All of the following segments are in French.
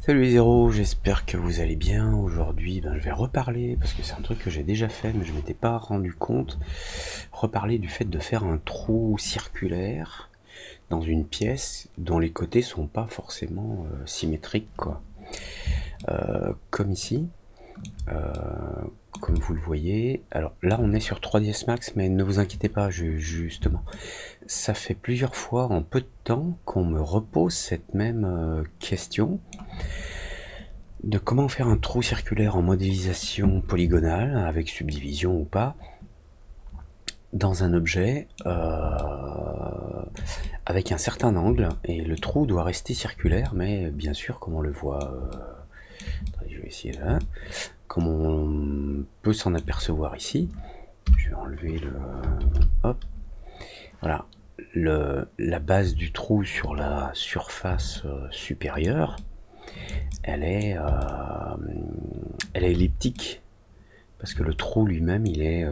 Salut les zéros, j'espère que vous allez bien. Aujourd'hui, je vais reparler, parce que c'est un truc que j'ai déjà fait, mais je m'étais pas rendu compte, reparler du fait de faire un trou circulaire dans une pièce dont les côtés sont pas forcément symétriques, quoi. Comme ici, euh, comme vous le voyez. Alors là, on est sur 3ds Max, mais ne vous inquiétez pas, justement. Ça fait plusieurs fois en peu de temps qu'on me repose cette même question de comment faire un trou circulaire en modélisation polygonale, avec subdivision ou pas, dans un objet avec un certain angle, et le trou doit rester circulaire, mais bien sûr, comme on le voit, je vais essayer là, comme on peut s'en apercevoir ici, je vais enlever le... hop, voilà, la base du trou sur la surface supérieure, elle est elliptique, parce que le trou lui-même, il est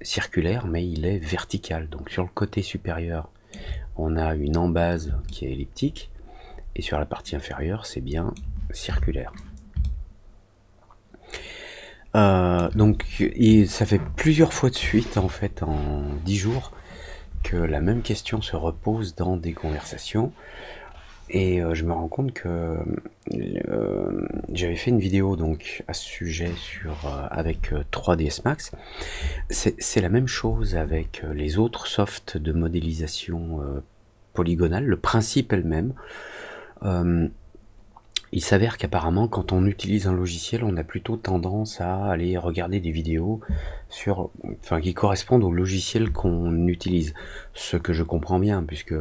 circulaire, mais il est vertical. Donc sur le côté supérieur, on a une embase qui est elliptique, et sur la partie inférieure, c'est bien circulaire. Et ça fait plusieurs fois de suite, en fait, en 10 jours, que la même question se repose dans des conversations. Et je me rends compte que j'avais fait une vidéo donc à ce sujet avec 3ds Max. C'est la même chose avec les autres softs de modélisation polygonale. Le principe est le même. Il s'avère qu'apparemment, quand on utilise un logiciel, on a plutôt tendance à aller regarder des vidéos qui correspondent au logiciel qu'on utilise. Ce que je comprends bien, puisque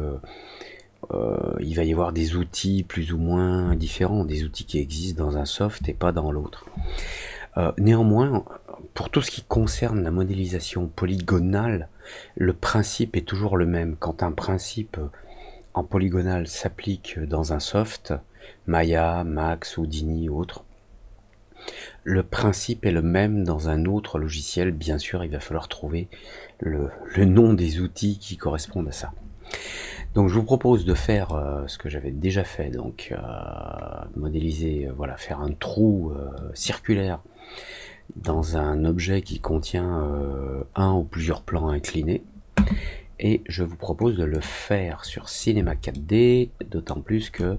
il va y avoir des outils plus ou moins différents, des outils qui existent dans un soft et pas dans l'autre. Néanmoins, pour tout ce qui concerne la modélisation polygonale, le principe est toujours le même. Quand un principe en polygonal s'applique dans un soft, Maya, Max, Houdini ou autre, le principe est le même dans un autre logiciel. Bien sûr, il va falloir trouver le nom des outils qui correspondent à ça. Donc je vous propose de faire ce que j'avais déjà fait, donc modéliser, voilà, faire un trou circulaire dans un objet qui contient un ou plusieurs plans inclinés. Et je vous propose de le faire sur Cinema 4D, d'autant plus que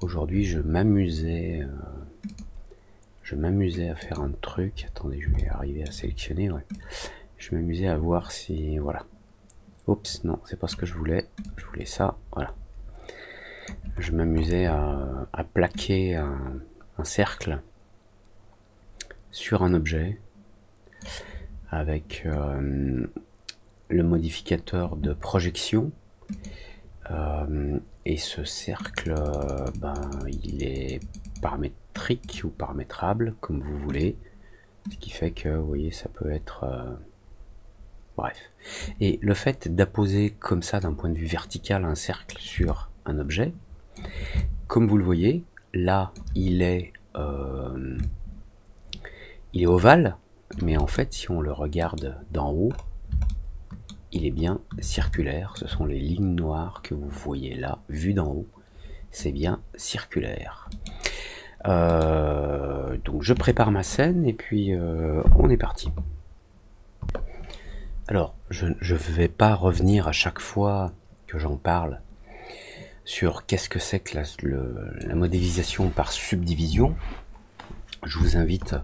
aujourd'hui je m'amusais à faire un truc. Attendez, je vais arriver à sélectionner. Ouais. Je m'amusais à voir si, voilà. Oups, non, c'est pas ce que je voulais. Je voulais ça, voilà. Je m'amusais à plaquer un cercle sur un objet avec le modificateur de projection. Et ce cercle, il est paramétrique ou paramétrable, comme vous voulez. Ce qui fait que, vous voyez, ça peut être... bref. Et le fait d'apposer comme ça, d'un point de vue vertical, un cercle sur un objet, comme vous le voyez, là, il est ovale, mais en fait, si on le regarde d'en haut, il est bien circulaire. Ce sont les lignes noires que vous voyez là, vues d'en haut. C'est bien circulaire. Donc je prépare ma scène et puis on est parti. Alors, je ne vais pas revenir à chaque fois que j'en parle sur qu'est-ce que c'est que la modélisation par subdivision. Je vous invite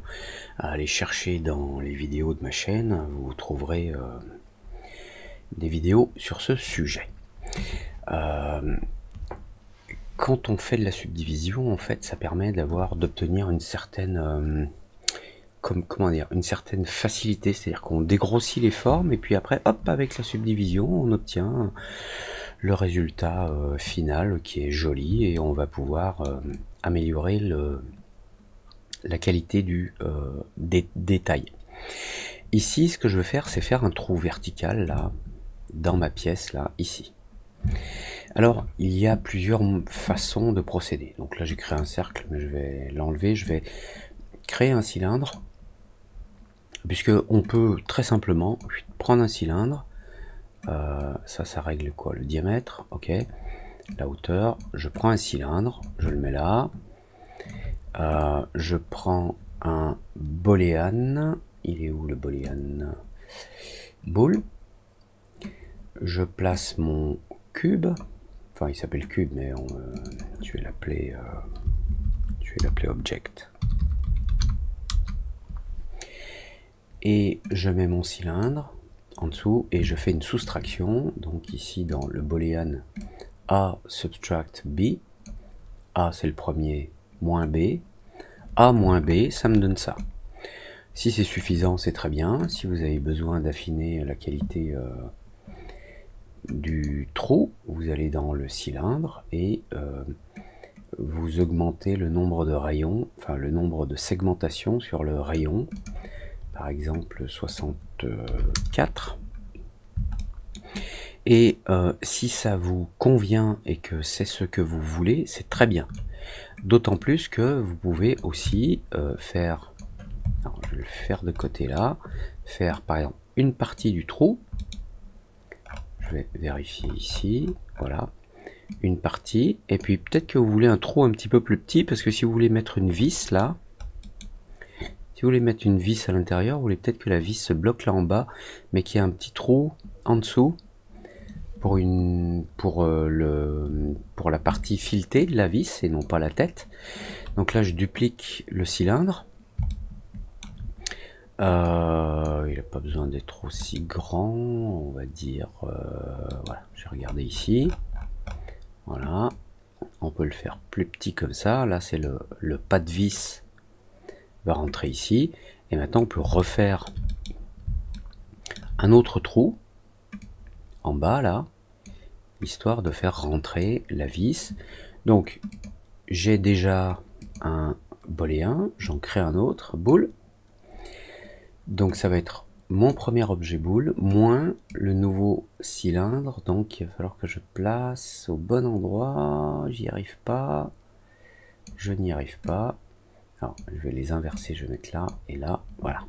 à aller chercher dans les vidéos de ma chaîne. Vous trouverez des vidéos sur ce sujet. Quand on fait de la subdivision, en fait, ça permet d'obtenir une certaine une certaine facilité, c'est-à-dire qu'on dégrossit les formes et puis après, hop, avec la subdivision, on obtient le résultat final qui est joli, et on va pouvoir améliorer la qualité des détails. Ici, ce que je veux faire, c'est faire un trou vertical là, dans ma pièce là, ici. Alors, il y a plusieurs façons de procéder. Donc là, j'ai créé un cercle, mais je vais l'enlever. Je vais créer un cylindre, puisque on peut très simplement prendre un cylindre. Ça règle quoi? Le diamètre, ok. la hauteur, je prends un cylindre, je le mets là, je prends un booléen, il est où le booléen? Bool, je place mon cube, enfin il s'appelle cube mais je vais l'appeler object, et je mets mon cylindre en dessous et je fais une soustraction. Donc ici dans le booléen A subtract B, A c'est le premier, moins B, A moins B, ça me donne ça. Si c'est suffisant, c'est très bien. Si vous avez besoin d'affiner la qualité du trou, vous allez dans le cylindre et vous augmentez le nombre de rayons, enfin le nombre de segmentations sur le rayon, par exemple 64. Et si ça vous convient et que c'est ce que vous voulez, c'est très bien. D'autant plus que vous pouvez aussi faire, alors je vais le faire de côté là, faire par exemple une partie du trou. Je vais vérifier ici, voilà, une partie, et puis peut-être que vous voulez un trou un petit peu plus petit, parce que si vous voulez mettre une vis là, si vous voulez mettre une vis à l'intérieur, vous voulez peut-être que la vis se bloque là en bas, mais qu'il y ait un petit trou en dessous pour la partie filetée de la vis et non pas la tête. Donc là je duplique le cylindre. Il n'a pas besoin d'être aussi grand, on va dire, voilà, je vais regarder ici, voilà, on peut le faire plus petit comme ça. Là c'est le pas de vis va rentrer ici, et maintenant on peut refaire un autre trou en bas là, histoire de faire rentrer la vis. Donc j'ai déjà un booléen, j'en crée un autre, bool. Donc ça va être mon premier objet bool moins le nouveau cylindre. Donc il va falloir que je place au bon endroit. J'y arrive pas. Je n'y arrive pas. Alors je vais les inverser. Je vais mettre là et là. Voilà.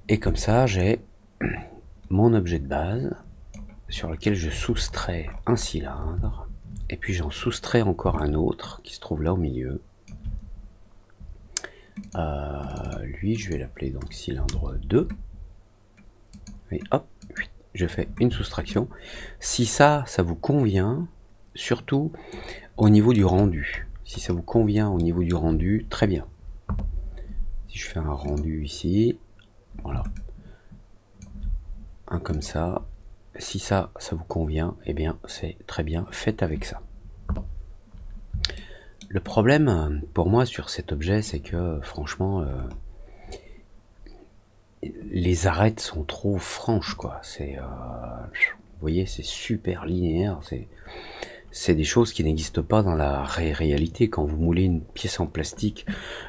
Et comme ça j'ai mon objet de base sur lequel je soustrais un cylindre. Et puis j'en soustrais encore un autre qui se trouve là au milieu. Lui je vais l'appeler donc cylindre 2 et hop, je fais une soustraction. Si ça vous convient, surtout au niveau du rendu, si ça vous convient au niveau du rendu, très bien. Si je fais un rendu ici, voilà, un comme ça, si ça vous convient, et bien c'est très bien, faites avec ça. Le problème pour moi sur cet objet, c'est que franchement les arêtes sont trop franches quoi. C'est vous voyez, c'est super linéaire, c'est des choses qui n'existent pas dans la réalité. Quand vous moulez une pièce en plastique,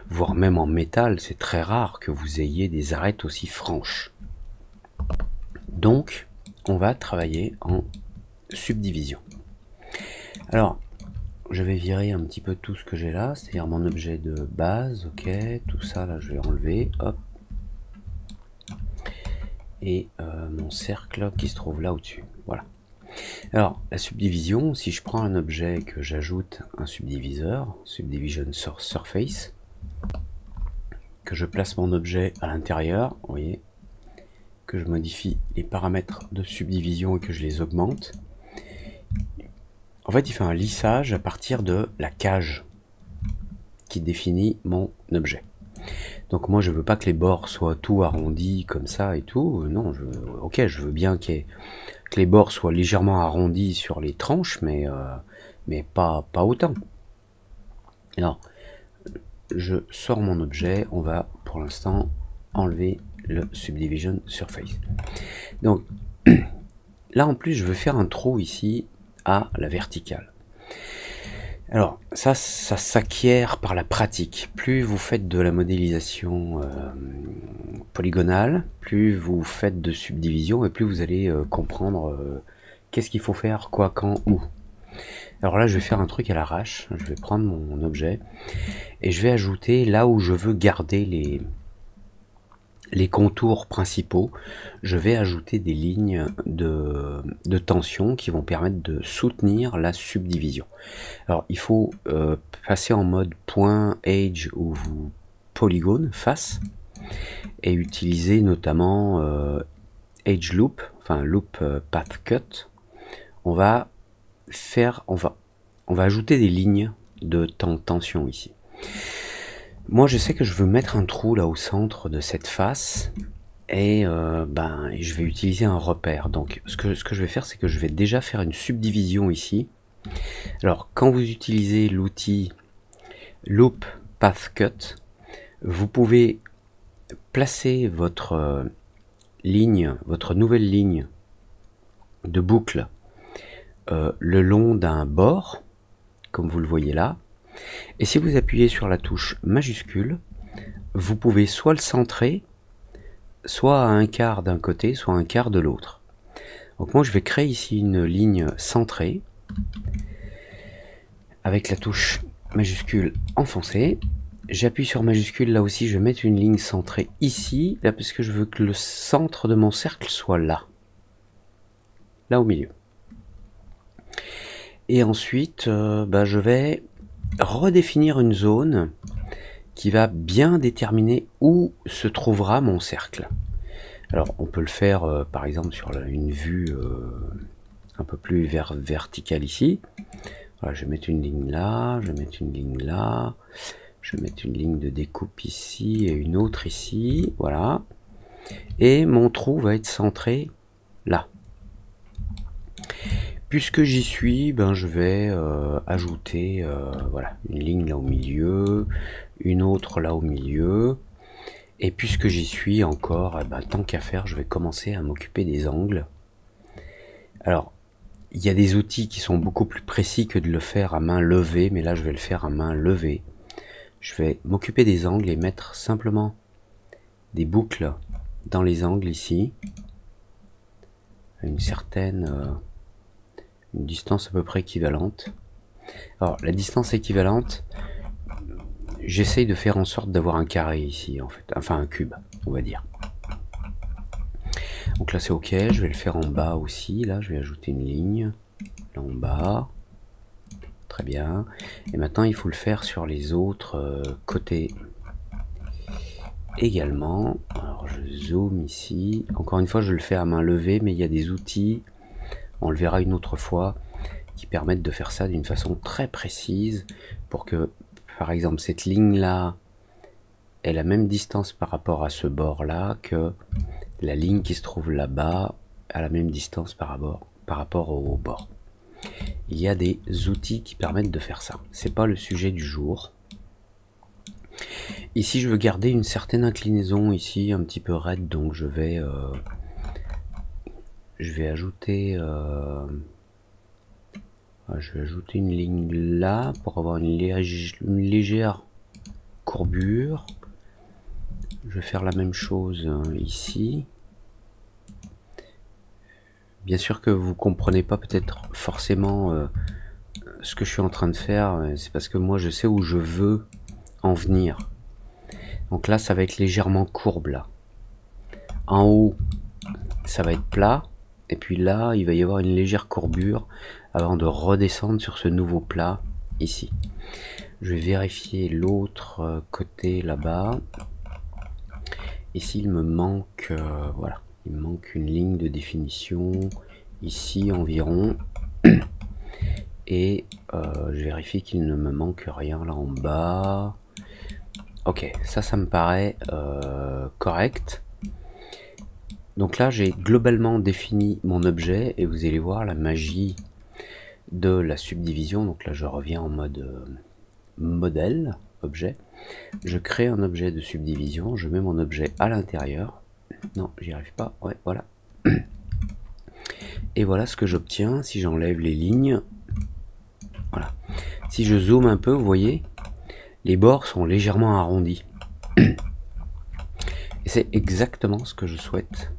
voire même en métal, c'est très rare que vous ayez des arêtes aussi franches. Donc on va travailler en subdivision. Alors je vais virer un petit peu tout ce que j'ai là, c'est-à-dire mon objet de base, ok, tout ça là je vais enlever, hop, et mon cercle qui se trouve là au-dessus, voilà. Alors la subdivision, si je prends un objet et que j'ajoute un subdiviseur, subdivision surface, que je place mon objet à l'intérieur, vous voyez, que je modifie les paramètres de subdivision et que je les augmente, en fait, il fait un lissage à partir de la cage qui définit mon objet. Donc moi, je veux pas que les bords soient tout arrondis comme ça et tout. Non, ok, je veux bien que les bords soient légèrement arrondis sur les tranches, mais pas autant. Alors, je sors mon objet. On va pour l'instant enlever le subdivision surface. Donc là, en plus, je veux faire un trou ici à la verticale. Alors ça s'acquiert par la pratique. Plus vous faites de la modélisation polygonale, plus vous faites de subdivision et plus vous allez comprendre qu'est-ce qu'il faut faire, quoi, quand, où. Alors là je vais faire un truc à l'arrache. Je vais prendre mon objet et je vais ajouter là où je veux garder les contours principaux, je vais ajouter des lignes de tension qui vont permettre de soutenir la subdivision. Alors il faut passer en mode point edge ou polygone face et utiliser notamment edge loop, enfin loop path cut. On va ajouter des lignes de tension ici. Moi je sais que je veux mettre un trou là au centre de cette face et je vais utiliser un repère. Donc ce que je vais faire, c'est que je vais déjà faire une subdivision ici. Alors quand vous utilisez l'outil Loop Path Cut, vous pouvez placer votre votre nouvelle ligne de boucle le long d'un bord, comme vous le voyez là. Et si vous appuyez sur la touche majuscule, vous pouvez soit le centrer, soit à un quart d'un côté, soit à un quart de l'autre. Donc moi je vais créer ici une ligne centrée avec la touche majuscule enfoncée. J'appuie sur majuscule, là aussi je vais mettre une ligne centrée ici, là parce que je veux que le centre de mon cercle soit là au milieu. Et ensuite je vais redéfinir une zone qui va bien déterminer où se trouvera mon cercle. Alors on peut le faire par exemple sur une vue un peu plus verticale ici. Voilà, je vais mettre une ligne là, je vais mettre une ligne là, je vais mettre une ligne de découpe ici et une autre ici, voilà. Et mon trou va être centré là. Puisque j'y suis, je vais ajouter voilà, une ligne là au milieu, une autre là au milieu. Et puisque j'y suis encore, tant qu'à faire, je vais commencer à m'occuper des angles. Alors, il y a des outils qui sont beaucoup plus précis que de le faire à main levée, mais là je vais le faire à main levée. Je vais m'occuper des angles et mettre simplement des boucles dans les angles ici. Une certaine... une distance à peu près équivalente. Alors la distance équivalente, j'essaye de faire en sorte d'avoir un carré ici en fait, enfin un cube on va dire. Donc là c'est ok, je vais le faire en bas aussi, là je vais ajouter une ligne, là en bas, très bien. Et maintenant il faut le faire sur les autres côtés également. Alors je zoome ici, encore une fois je le fais à main levée, mais il y a des outils, on le verra une autre fois, qui permettent de faire ça d'une façon très précise pour que, par exemple, cette ligne-là ait la même distance par rapport à ce bord-là que la ligne qui se trouve là-bas a la même distance par rapport au bord. Il y a des outils qui permettent de faire ça. C'est pas le sujet du jour. Ici, je veux garder une certaine inclinaison ici, un petit peu raide, donc je vais ajouter une ligne là pour avoir une légère courbure. Je vais faire la même chose ici. Bien sûr que vous comprenez pas peut-être forcément ce que je suis en train de faire, c'est parce que moi je sais où je veux en venir. Donc là ça va être légèrement courbe là. En haut ça va être plat, et puis là il va y avoir une légère courbure avant de redescendre sur ce nouveau plat ici. Je vais vérifier l'autre côté là-bas. Ici il me manque voilà, il me manque une ligne de définition ici environ, et je vérifie qu'il ne me manque rien là en bas. Ok, ça me paraît correct. Donc là j'ai globalement défini mon objet et vous allez voir la magie de la subdivision. Donc là je reviens en mode modèle, objet. Je crée un objet de subdivision, je mets mon objet à l'intérieur. Non, j'y arrive pas, ouais, voilà. Et voilà ce que j'obtiens si j'enlève les lignes. Voilà. Si je zoome un peu, vous voyez, les bords sont légèrement arrondis. Et c'est exactement ce que je souhaite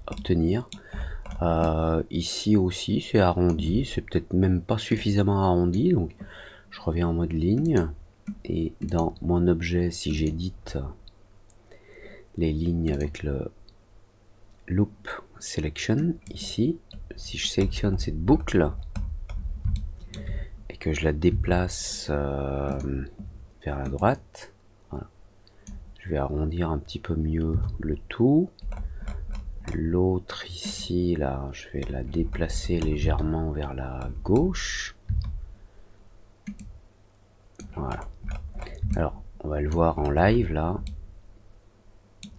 obtenir. Ici aussi c'est arrondi, c'est peut-être même pas suffisamment arrondi, donc je reviens en mode ligne, et dans mon objet, si j'édite les lignes avec le loop selection ici. Si je sélectionne cette boucle et que je la déplace vers la droite, voilà. Je vais arrondir un petit peu mieux le tout. L'autre ici, là, je vais la déplacer légèrement vers la gauche. Voilà. Alors, on va le voir en live, là.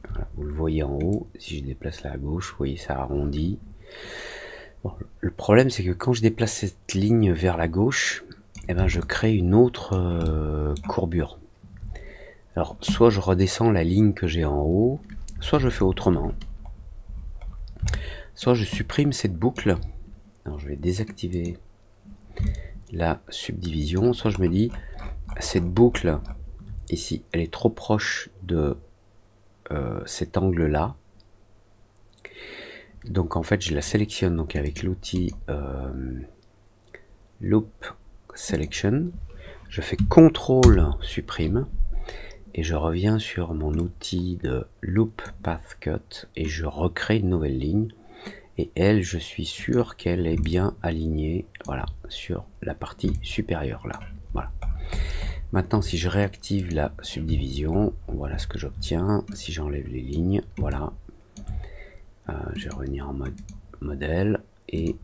Voilà, vous le voyez en haut. Si je déplace la gauche, vous voyez, ça arrondit. Bon, le problème, c'est que quand je déplace cette ligne vers la gauche, eh ben, je crée une autre courbure. Alors, soit je redescends la ligne que j'ai en haut, soit je fais autrement. Soit je supprime cette boucle. Alors, je vais désactiver la subdivision. Soit je me dis, cette boucle ici, elle est trop proche de cet angle-là. Donc en fait, je la sélectionne donc avec l'outil Loop Selection. Je fais CTRL supprime et je reviens sur mon outil de Loop Path Cut et je recrée une nouvelle ligne. Et elle, je suis sûr qu'elle est bien alignée, voilà, sur la partie supérieure là. Voilà. Maintenant, si je réactive la subdivision, voilà ce que j'obtiens. Si j'enlève les lignes, voilà. Je vais revenir en mode modèle et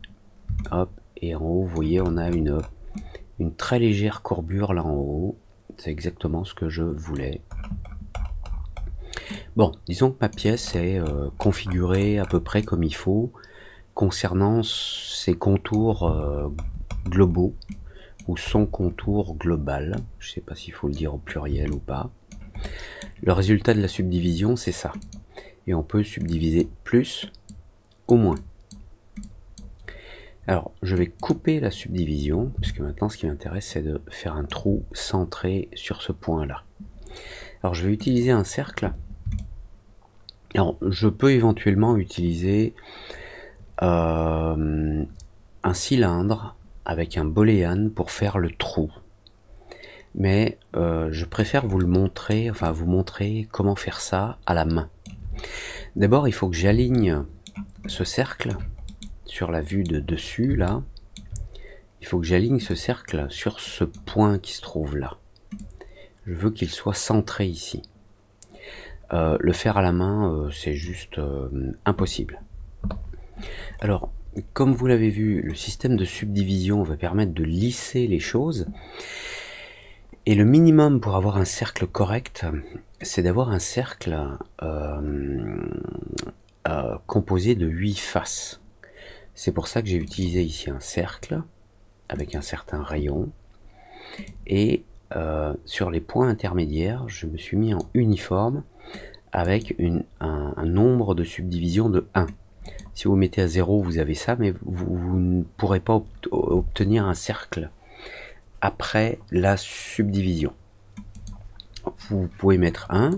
hop, et en haut, vous voyez, on a une très légère courbure là en haut. C'est exactement ce que je voulais. Bon, disons que ma pièce est configurée à peu près comme il faut concernant ses contours globaux ou son contour global. Je ne sais pas s'il faut le dire au pluriel ou pas. Le résultat de la subdivision, c'est ça. Et on peut subdiviser plus ou moins. Alors, je vais couper la subdivision, puisque maintenant, ce qui m'intéresse, c'est de faire un trou centré sur ce point-là. Alors, je vais utiliser un cercle. Alors, je peux éventuellement utiliser un cylindre avec un booléen pour faire le trou. Mais je préfère vous le montrer, enfin vous montrer comment faire ça à la main. D'abord, il faut que j'aligne ce cercle sur la vue de dessus, là. Il faut que j'aligne ce cercle sur ce point qui se trouve là. Je veux qu'il soit centré ici. Le faire à la main, c'est juste impossible. Alors, comme vous l'avez vu, le système de subdivision va permettre de lisser les choses. Et le minimum pour avoir un cercle correct, c'est d'avoir un cercle composé de 8 faces. C'est pour ça que j'ai utilisé ici un cercle avec un certain rayon. Et sur les points intermédiaires, je me suis mis en uniforme avec un nombre de subdivision de 1. Si vous mettez à 0, vous avez ça, mais vous ne pourrez pas obtenir un cercle après la subdivision. Vous pouvez mettre 1,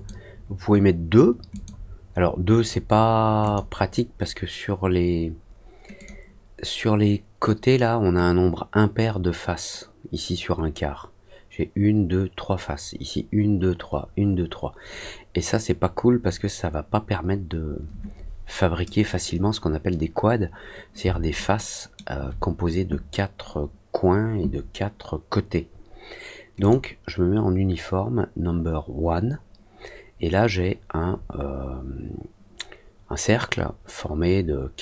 vous pouvez mettre 2. Alors 2, c'est pas pratique parce que sur les côtés là, on a un nombre impair de faces. Ici sur un quart. J'ai 1, 2, 3 faces. Ici 1, 2, 3, 1, 2, 3. Et ça, c'est pas cool parce que ça va pas permettre de fabriquer facilement ce qu'on appelle des quads, c'est-à-dire des faces composées de 4 coins et de 4 côtés. Donc je me mets en uniforme number 1 et là j'ai un cercle formé de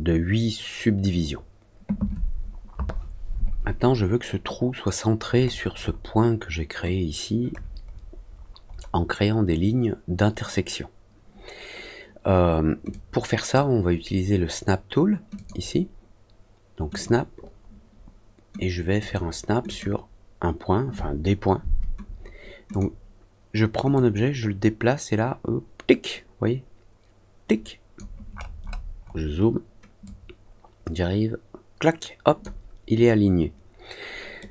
8 subdivisions. Maintenant je veux que ce trou soit centré sur ce point que j'ai créé ici en créant des lignes d'intersection. Pour faire ça, on va utiliser le Snap Tool, ici. Donc Snap, et je vais faire un snap sur un point, enfin des points. Donc je prends mon objet, je le déplace, et là, tic, vous voyez, tic, je zoome, j'arrive, clac, hop, il est aligné.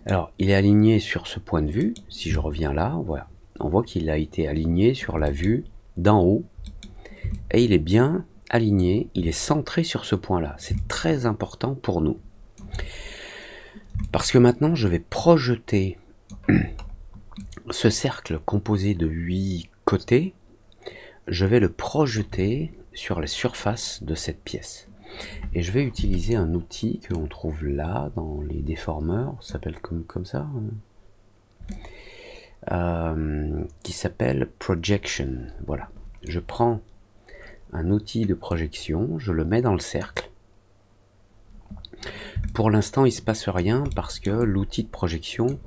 Alors, il est aligné sur ce point de vue, si je reviens là, voilà. On voit qu'il a été aligné sur la vue d'en haut et il est bien aligné, il est centré sur ce point là. C'est très important pour nous parce que maintenant je vais projeter ce cercle composé de 8 côtés, je vais le projeter sur la surface de cette pièce. Et je vais utiliser un outil que l'on trouve là, dans les déformeurs, ça s'appelle comme ça, qui s'appelle Projection. Voilà. Je prends un outil de projection, je le mets dans le cercle. Pour l'instant, il ne se passe rien parce que l'outil de projection,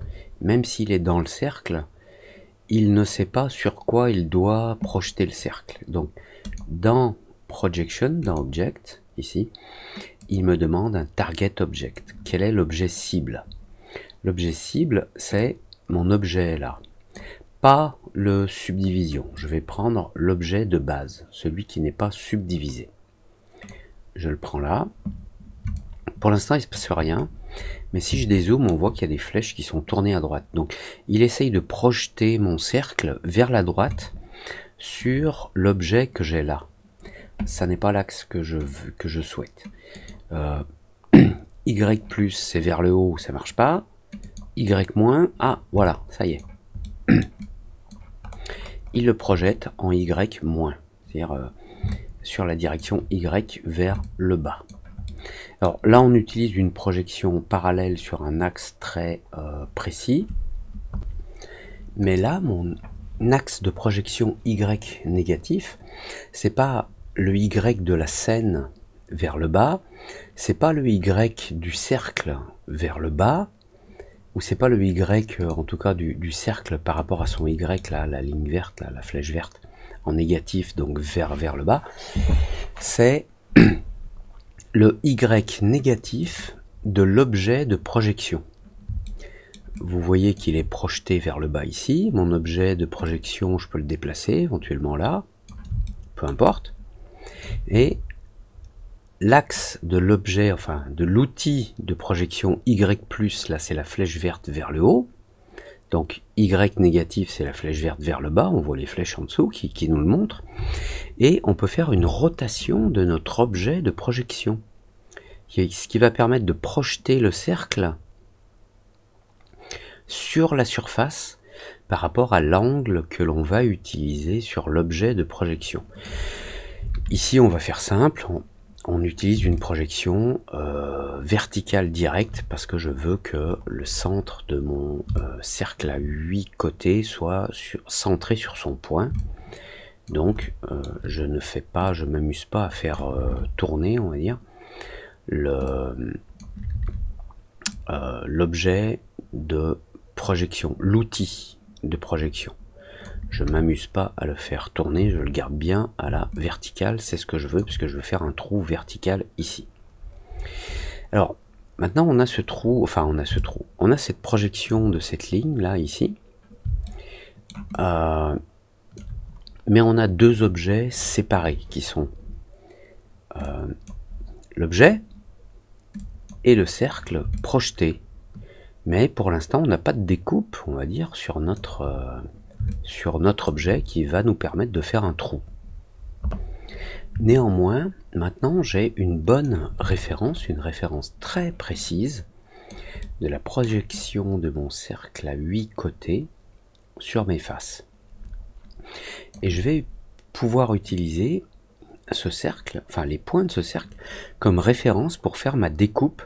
même s'il est dans le cercle, il ne sait pas sur quoi il doit projeter le cercle. Donc, dans Projection, dans Object, ici, il me demande un Target Object. Quel est l'objet cible? L'objet cible, c'est mon objet là. Pas le subdivision. Je vais prendre l'objet de base, celui qui n'est pas subdivisé. Je le prends là. Pour l'instant, il ne se passe rien. Mais si je dézoome, on voit qu'il y a des flèches qui sont tournées à droite. Donc, il essaye de projeter mon cercle vers la droite sur l'objet que j'ai là. Ça n'est pas l'axe que je souhaite. Y plus, c'est vers le haut, ça marche pas. Y moins, ah, voilà, ça y est. Il le projette en Y moins, c'est-à-dire sur la direction Y vers le bas. Alors là, on utilise une projection parallèle sur un axe très précis. Mais là, mon axe de projection Y négatif, c'est pas le Y de la scène vers le bas, c'est pas le Y du cercle vers le bas, ou c'est pas le Y, en tout cas du cercle par rapport à son Y, là, la ligne verte, là, la flèche verte, en négatif, donc vers le bas, c'est le Y négatif de l'objet de projection. Vous voyez qu'il est projeté vers le bas ici. Mon objet de projection, je peux le déplacer éventuellement là, peu importe. Et l'axe de l'objet, enfin de l'outil de projection Y+, là c'est la flèche verte vers le haut. Donc Y négatif, c'est la flèche verte vers le bas. On voit les flèches en dessous qui nous le montrent. Et on peut faire une rotation de notre objet de projection. Ce qui va permettre de projeter le cercle sur la surface par rapport à l'angle que l'on va utiliser sur l'objet de projection. Ici, on va faire simple. On utilise une projection verticale directe parce que je veux que le centre de mon cercle à 8 côtés soit centré sur son point. Donc, je m'amuse pas à faire tourner, on va dire, l'objet de projection, l'outil de projection. Je m'amuse pas à le faire tourner, je le garde bien à la verticale, c'est ce que je veux, puisque je veux faire un trou vertical ici. Alors, maintenant on a ce trou, on a cette projection de cette ligne là, ici. Mais on a deux objets séparés qui sont l'objet et le cercle projeté. Mais pour l'instant, on n'a pas de découpe, on va dire, sur notre objet qui va nous permettre de faire un trou. Néanmoins, maintenant, j'ai une bonne référence, une référence très précise de la projection de mon cercle à 8 côtés sur mes faces. Et je vais pouvoir utiliser ce cercle, enfin les points de ce cercle, comme référence pour faire ma découpe.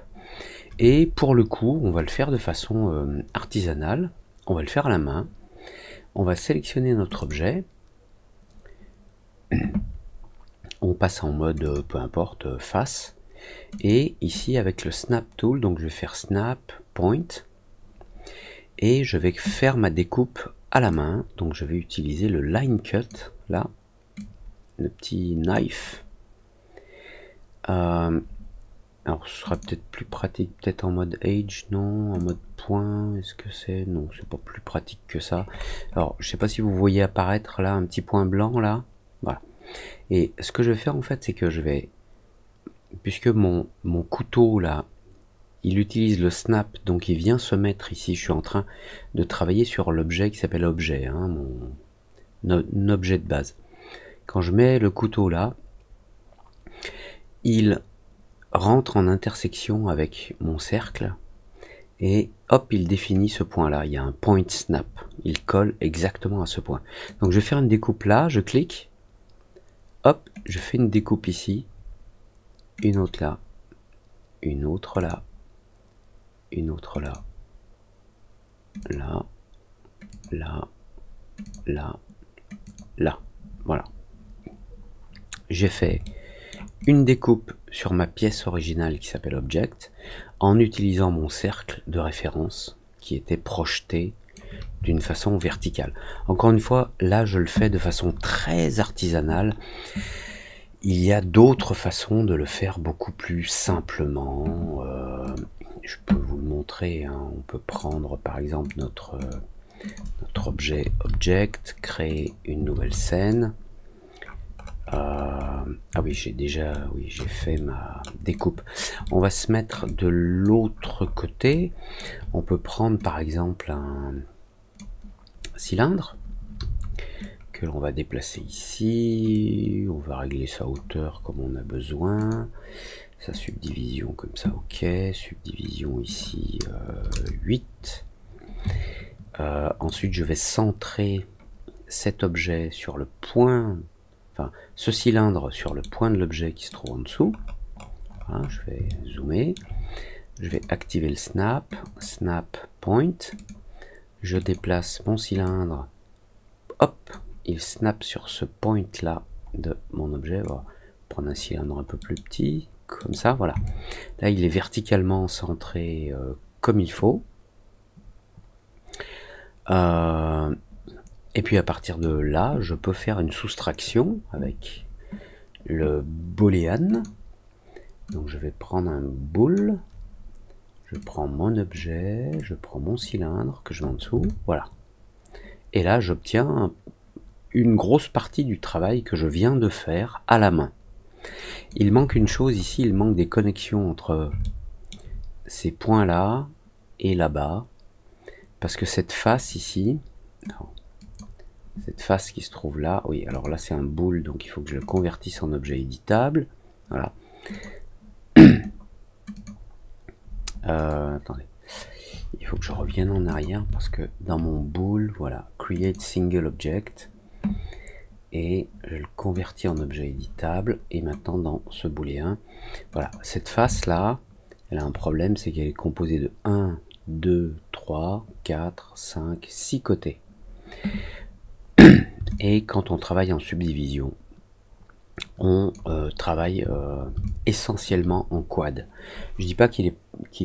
Et pour le coup, on va le faire de façon artisanale, on va le faire à la main. On va sélectionner notre objet, on passe en mode peu importe face, et ici avec le snap tool, donc je vais faire snap point, et je vais faire ma découpe à la main. Donc je vais utiliser le line cut là, le petit knife. Alors ce sera peut-être plus pratique, peut-être en mode edge, non, en mode point, est-ce que c'est, non, c'est pas plus pratique que ça. Alors je sais pas si vous voyez apparaître là un petit point blanc là, voilà. Et ce que je vais faire en fait, c'est que je vais, puisque mon couteau là, il utilise le snap, donc il vient se mettre ici, je suis en train de travailler sur l'objet qui s'appelle objet, hein, mon objet de base. Quand je mets le couteau là, il rentre en intersection avec mon cercle et hop, il définit ce point-là. Il y a un point snap. Il colle exactement à ce point. Donc je vais faire une découpe là, je clique, hop, je fais une découpe ici, une autre là, une autre là, une autre là, là, là, là, là. Voilà. J'ai fait une découpe sur ma pièce originale qui s'appelle Object, en utilisant mon cercle de référence qui était projeté d'une façon verticale. Encore une fois, là je le fais de façon très artisanale. Il y a d'autres façons de le faire beaucoup plus simplement. Je peux vous le montrer, hein. On peut prendre par exemple notre objet Object, créer une nouvelle scène. Ah oui, j'ai fait ma découpe. On va se mettre de l'autre côté. On peut prendre par exemple un cylindre que l'on va déplacer ici. On va régler sa hauteur comme on a besoin. Sa subdivision comme ça, ok. Subdivision ici 8. Ensuite, je vais centrer cet objet sur le point, enfin ce cylindre sur le point de l'objet qui se trouve en dessous. Voilà, je vais zoomer. Je vais activer le snap, snap point. Je déplace mon cylindre. Hop, il snap sur ce point là de mon objet. On va prendre un cylindre un peu plus petit, comme ça, voilà. Là, il est verticalement centré comme il faut. Et puis à partir de là, je peux faire une soustraction avec le boolean. Donc je vais prendre un bool, je prends mon objet, je prends mon cylindre que je mets en dessous, voilà. Et là, j'obtiens une grosse partie du travail que je viens de faire à la main. Il manque une chose ici, il manque des connexions entre ces points-là et là-bas, parce que cette face ici, cette face qui se trouve là, oui, alors là c'est un bool, donc il faut que je le convertisse en objet éditable, voilà. Attendez, il faut que je revienne en arrière parce que dans mon bool, voilà, create single object, et je le convertis en objet éditable. Et maintenant dans ce booléen, voilà, cette face là, elle a un problème, c'est qu'elle est composée de 1, 2, 3, 4, 5, 6 côtés. Et quand on travaille en subdivision, on travaille essentiellement en quad. Je dis pas qu'il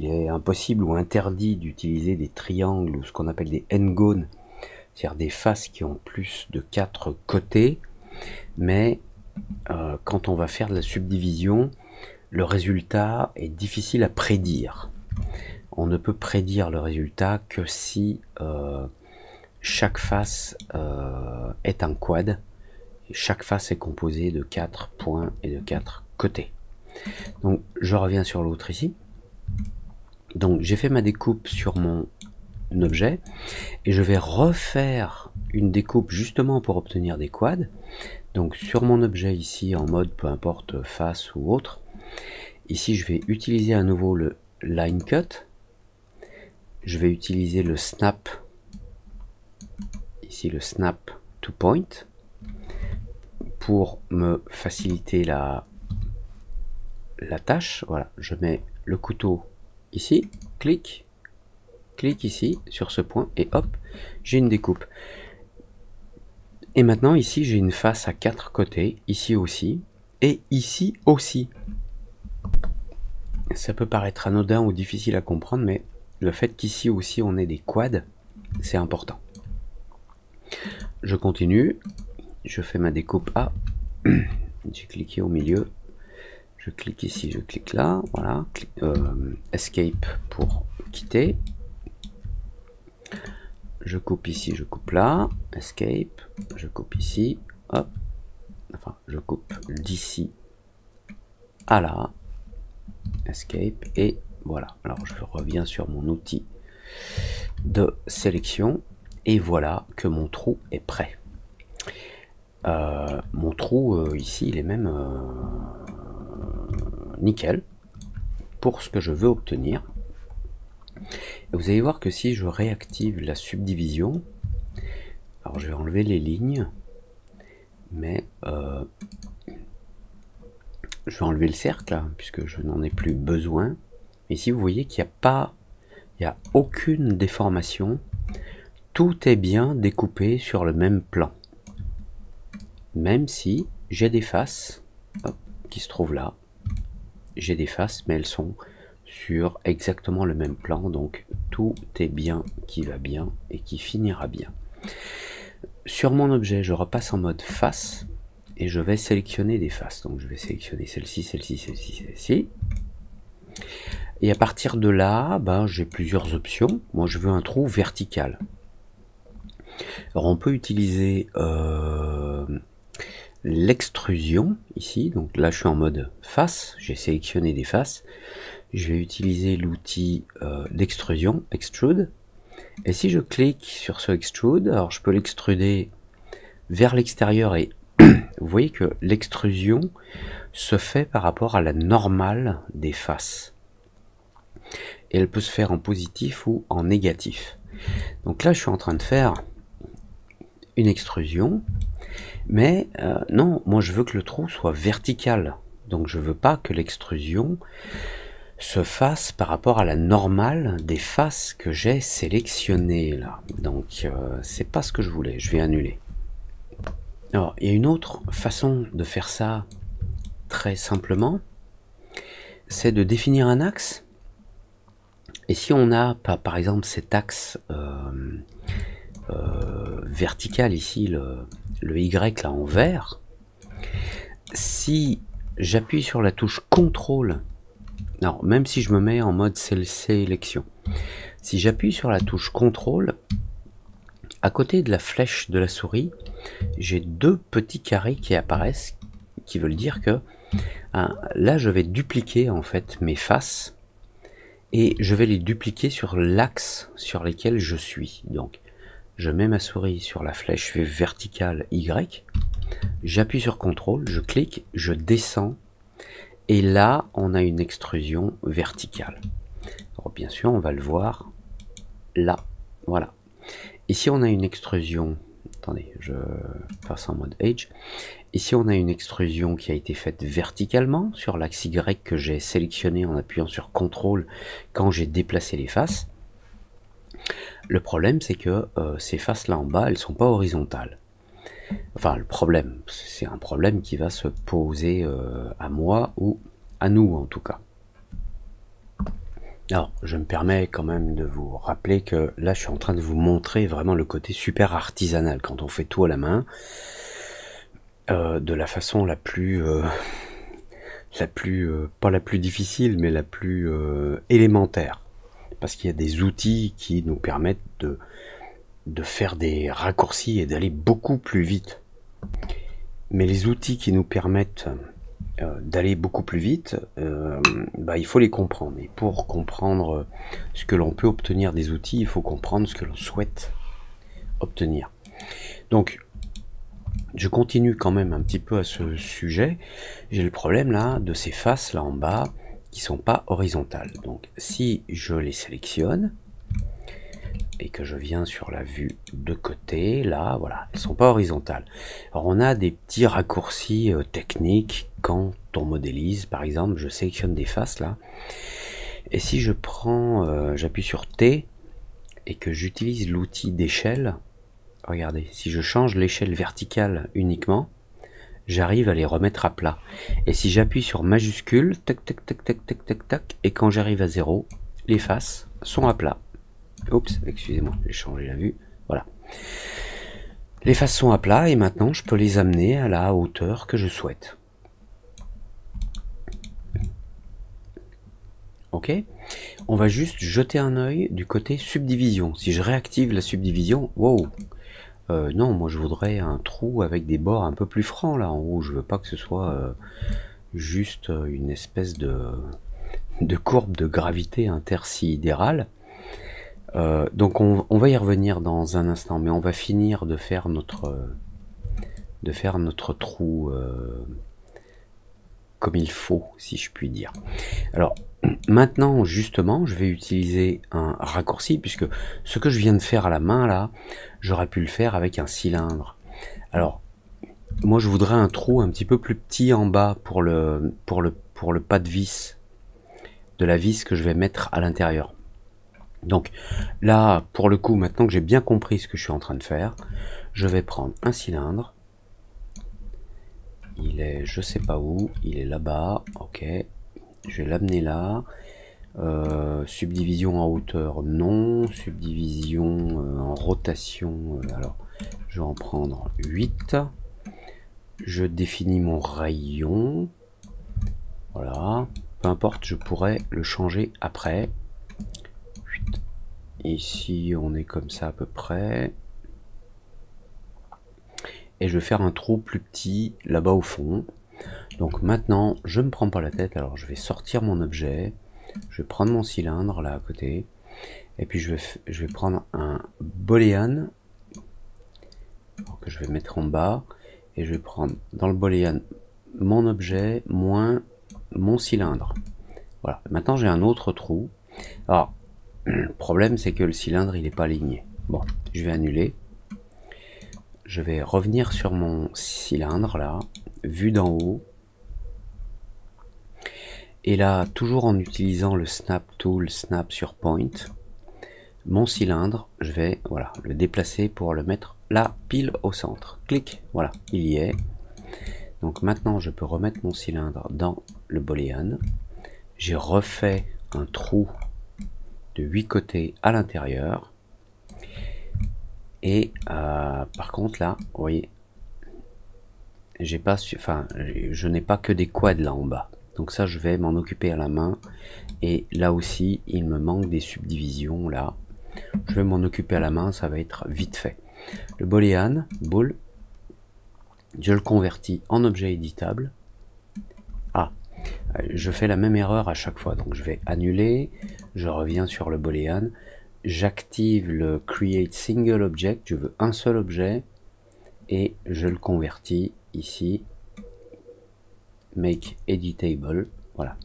est impossible ou interdit d'utiliser des triangles ou ce qu'on appelle des n-gones, c'est-à-dire des faces qui ont plus de 4 côtés, mais quand on va faire de la subdivision, le résultat est difficile à prédire. On ne peut prédire le résultat que si chaque face est un quad. Chaque face est composée de 4 points et de 4 côtés. Donc je reviens sur l'autre ici. Donc j'ai fait ma découpe sur mon objet et je vais refaire une découpe justement pour obtenir des quads. Donc sur mon objet ici en mode peu importe face ou autre, ici je vais utiliser à nouveau le line cut. Je vais utiliser le snap, ici le snap to point, pour me faciliter la tâche. Voilà, je mets le couteau ici, clic ici sur ce point et hop, j'ai une découpe. Et maintenant ici j'ai une face à 4 côtés, ici aussi et ici aussi. Ça peut paraître anodin ou difficile à comprendre, mais le fait qu'ici aussi on ait des quads, c'est important. Je continue. Je fais ma découpe A, j'ai cliqué au milieu, je clique ici, je clique là, voilà, escape pour quitter, je coupe ici, je coupe là, escape, je coupe ici, hop, enfin je coupe d'ici à là, escape, et voilà. Alors je reviens sur mon outil de sélection, et voilà que mon trou est prêt. Mon trou ici il est même nickel pour ce que je veux obtenir. Vous allez voir que si je réactive la subdivision, alors je vais enlever les lignes, mais je vais enlever le cercle, hein, puisque je n'en ai plus besoin. Ici, vous voyez qu'il n'y a aucune déformation. Tout est bien découpé sur le même plan. Même si j'ai des faces qui se trouvent là. J'ai des faces, mais elles sont sur exactement le même plan. Donc, tout est bien qui va bien et qui finira bien. Sur mon objet, je repasse en mode face. Et je vais sélectionner des faces. Donc je vais sélectionner celle-ci, celle-ci, celle-ci, celle-ci. Et à partir de là, j'ai plusieurs options. Moi, je veux un trou vertical. Alors on peut utiliser l'extrusion ici. Donc là, je suis en mode face. J'ai sélectionné des faces. Je vais utiliser l'outil d'extrusion, extrude. Et si je clique sur ce extrude, alors je peux l'extruder vers l'extérieur et vous voyez que l'extrusion se fait par rapport à la normale des faces. Et elle peut se faire en positif ou en négatif. Donc là, je suis en train de faire une extrusion. Mais non, moi je veux que le trou soit vertical. Donc je veux pas que l'extrusion se fasse par rapport à la normale des faces que j'ai sélectionnées là. Donc c'est pas ce que je voulais, je vais annuler. Alors, il y a une autre façon de faire ça très simplement, c'est de définir un axe. Et si on a, par exemple, cet axe vertical ici, le Y là en vert, si j'appuie sur la touche CTRL, non, même si je me mets en mode sélection, si j'appuie sur la touche CTRL, à côté de la flèche de la souris, j'ai deux petits carrés qui apparaissent, qui veulent dire que là je vais dupliquer en fait mes faces et je vais les dupliquer sur l'axe sur lequel je suis. Donc je mets ma souris sur la flèche verticale Y, j'appuie sur CTRL, je clique, je descends et là on a une extrusion verticale. Alors bien sûr on va le voir là, voilà. Ici on a une extrusion, attendez, je passe en mode Edge. Ici on a une extrusion qui a été faite verticalement sur l'axe Y que j'ai sélectionné en appuyant sur CTRL quand j'ai déplacé les faces. Le problème c'est que ces faces là en bas, elles sont pas horizontales. Enfin le problème, c'est un problème qui va se poser à moi ou à nous en tout cas. Alors, je me permets quand même de vous rappeler que là, je suis en train de vous montrer vraiment le côté super artisanal, quand on fait tout à la main, de la façon la plus, pas la plus difficile, mais la plus élémentaire. Parce qu'il y a des outils qui nous permettent de faire des raccourcis et d'aller beaucoup plus vite. Mais les outils qui nous permettent d'aller beaucoup plus vite, il faut les comprendre. Et pour comprendre ce que l'on peut obtenir des outils, il faut comprendre ce que l'on souhaite obtenir. Donc, je continue quand même un petit peu à ce sujet. J'ai le problème là de ces faces là en bas qui sont pas horizontales. Donc, si je les sélectionne et que je viens sur la vue de côté, là, voilà, elles sont pas horizontales. Alors, on a des petits raccourcis techniques quand on modélise. Par exemple, je sélectionne des faces là, et si je prends, j'appuie sur T et que j'utilise l'outil d'échelle, regardez, si je change l'échelle verticale uniquement, j'arrive à les remettre à plat. Et si j'appuie sur majuscule, tac, tac, tac, tac, tac, tac, tac, et quand j'arrive à 0, les faces sont à plat. Oups, excusez-moi, j'ai changé la vue. Voilà. Les faces sont à plat et maintenant je peux les amener à la hauteur que je souhaite. Ok, on va juste jeter un œil du côté subdivision. Si je réactive la subdivision, wow, non, moi je voudrais un trou avec des bords un peu plus francs là en haut. Je veux pas que ce soit juste une espèce de courbe de gravité intersidérale. Donc on va y revenir dans un instant, mais on va finir de faire notre trou comme il faut, si je puis dire. Alors, maintenant, justement, je vais utiliser un raccourci, puisque ce que je viens de faire à la main, là, j'aurais pu le faire avec un cylindre. Alors, moi, je voudrais un trou un petit peu plus petit en bas pour le pas de vis, de la vis que je vais mettre à l'intérieur. Donc, là, pour le coup, maintenant que j'ai bien compris ce que je suis en train de faire, je vais prendre un cylindre. Il est, je sais pas où, il est là-bas, ok. Je vais l'amener là. Subdivision en hauteur, non. Subdivision en rotation, alors je vais en prendre 8. Je définis mon rayon. Voilà. Peu importe, je pourrais le changer après. Ici, on est comme ça à peu près. Et je vais faire un trou plus petit là-bas au fond. Donc maintenant, je ne me prends pas la tête. Alors je vais sortir mon objet. Je vais prendre mon cylindre là à côté. Et puis je vais prendre un booléen que je vais mettre en bas. Et je vais prendre dans le booléen mon objet moins mon cylindre. Voilà. Maintenant j'ai un autre trou. Alors, le problème c'est que le cylindre il n'est pas aligné. Bon, je vais annuler. Je vais revenir sur mon cylindre là, vu d'en haut. Et là, toujours en utilisant le Snap Tool, Snap sur Point, mon cylindre, je vais voilà, le déplacer pour le mettre là, pile au centre. Clic, voilà, il y est. Donc maintenant, je peux remettre mon cylindre dans le booléen. J'ai refait un trou de 8 côtés à l'intérieur. Et par contre là, vous voyez, j'ai pas je n'ai pas que des quads là en bas. Donc ça, je vais m'en occuper à la main. Et là aussi, il me manque des subdivisions là. Je vais m'en occuper à la main, ça va être vite fait. Le booléen, bool, je le convertis en objet éditable. Ah, je fais la même erreur à chaque fois. Donc je vais annuler, je reviens sur le booléen. J'active le Create Single Object, je veux un seul objet et je le convertis ici, Make Editable, voilà.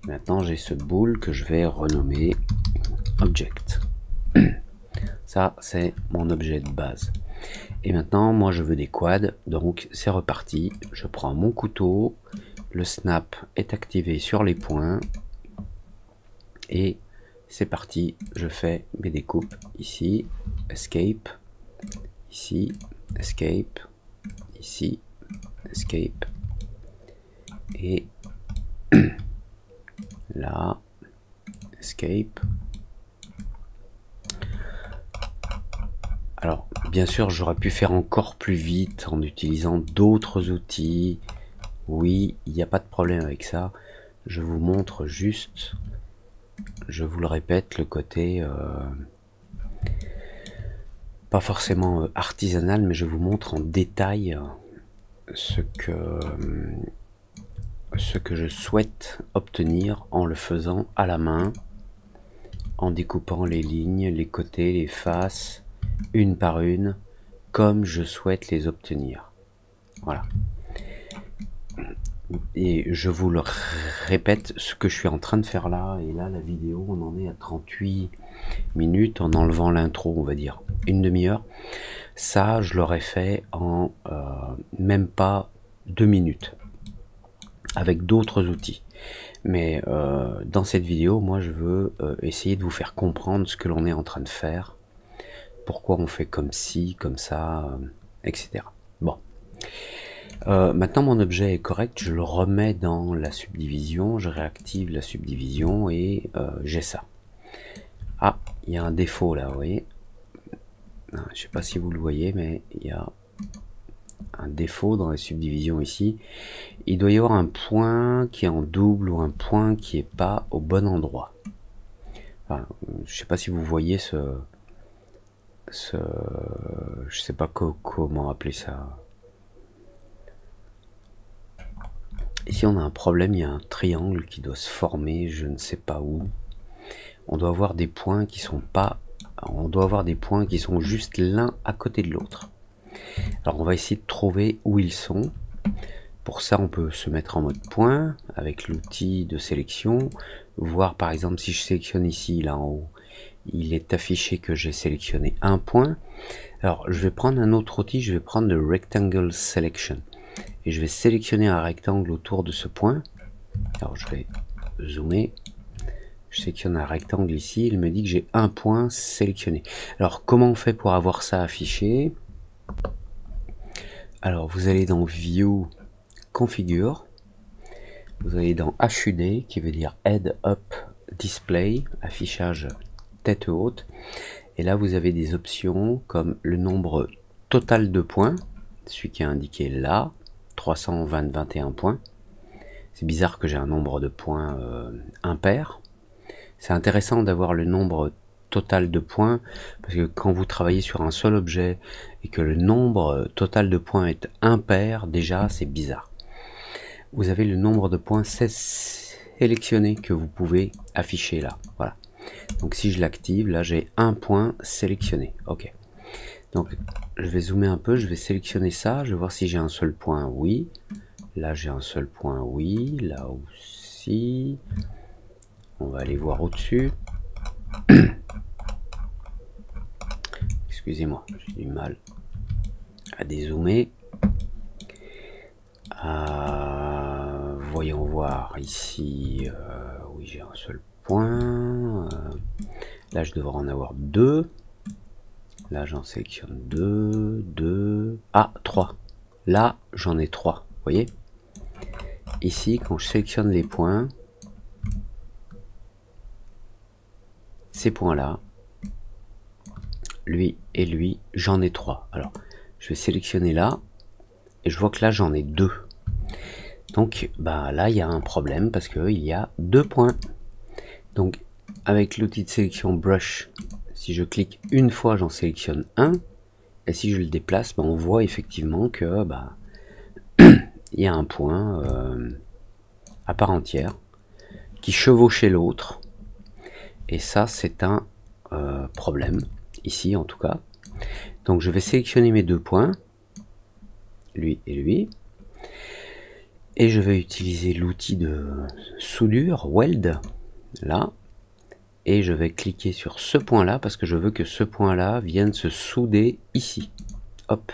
Maintenant j'ai ce bool que je vais renommer Object. Ça c'est mon objet de base. Et maintenant moi je veux des quads, donc c'est reparti. Je prends mon couteau, le snap est activé sur les points et c'est parti, je fais mes découpes ici, escape, ici, escape, ici, escape, et là, escape. Alors, bien sûr, j'aurais pu faire encore plus vite en utilisant d'autres outils. Oui, il n'y a pas de problème avec ça. Je vous montre juste... Je vous le répète, le côté pas forcément artisanal, mais je vous montre en détail ce que je souhaite obtenir en le faisant à la main, en découpant les lignes, les côtés, les faces, une par une, comme je souhaite les obtenir. Voilà. Et je vous le répète, ce que je suis en train de faire là, et là la vidéo on en est à 38 minutes en enlevant l'intro, on va dire une demi-heure. Ça je l'aurais fait en même pas 2 minutes avec d'autres outils. Mais dans cette vidéo, moi je veux essayer de vous faire comprendre ce que l'on est en train de faire, pourquoi on fait comme ci, comme ça, etc. Bon. Maintenant mon objet est correct, je le remets dans la subdivision, je réactive la subdivision et j'ai ça. Ah, il y a un défaut là, vous voyez. Je sais pas si vous le voyez, mais il y a un défaut dans la subdivision ici. Il doit y avoir un point qui est en double ou un point qui est pas au bon endroit. Enfin, je sais pas si vous voyez je sais pas comment appeler ça. Ici on a un problème, il y a un triangle qui doit se former, je ne sais pas où. On doit avoir des points qui sont pas, on doit avoir des points qui sont juste l'un à côté de l'autre. Alors on va essayer de trouver où ils sont pour ça, on peut se mettre en mode point avec l'outil de sélection, voir par exemple si je sélectionne ici, là en haut, il est affiché que j'ai sélectionné un point. Alors je vais prendre un autre outil, je vais prendre le Rectangle Selection et je vais sélectionner un rectangle autour de ce point. Alors je vais zoomer, je sélectionne un rectangle ici, il me dit que j'ai un point sélectionné. Alors comment on fait pour avoir ça affiché? Alors vous allez dans View, Configure, vous allez dans HUD qui veut dire Head Up Display, affichage tête haute, et là vous avez des options comme le nombre total de points, celui qui est indiqué là, 321 points. C'est bizarre que j'ai un nombre de points impair. C'est intéressant d'avoir le nombre total de points, parce que quand vous travaillez sur un seul objet et que le nombre total de points est impair, déjà c'est bizarre. Vous avez le nombre de points sélectionnés que vous pouvez afficher là. Voilà. Donc si je l'active, là j'ai un point sélectionné. Ok. Donc je vais zoomer un peu, je vais sélectionner ça, je vais voir si j'ai un seul point. Oui. Là j'ai un seul point. Oui. Là aussi. On va aller voir au-dessus. Excusez-moi, j'ai du mal à dézoomer. Voyons voir ici. Oui, j'ai un seul point. Là, je devrais en avoir deux. Là, j'en sélectionne deux, deux. Ah, trois. Là, j'en ai trois. Vous voyez? Ici, quand je sélectionne les points, ces points-là, lui et lui, j'en ai trois. Alors, je vais sélectionner là, et je vois que là, j'en ai deux. Donc, bah, là, il y a un problème, parce qu'il y a deux points. Donc, avec l'outil de sélection Brush, si je clique une fois, j'en sélectionne un, et si je le déplace, bah, on voit effectivement que bah, il y a un point à part entière qui chevauchait l'autre, et ça, c'est un problème, ici en tout cas. Donc je vais sélectionner mes deux points, lui et lui, et je vais utiliser l'outil de soudure, Weld, là, et je vais cliquer sur ce point là, parce que je veux que ce point là vienne se souder ici. Hop.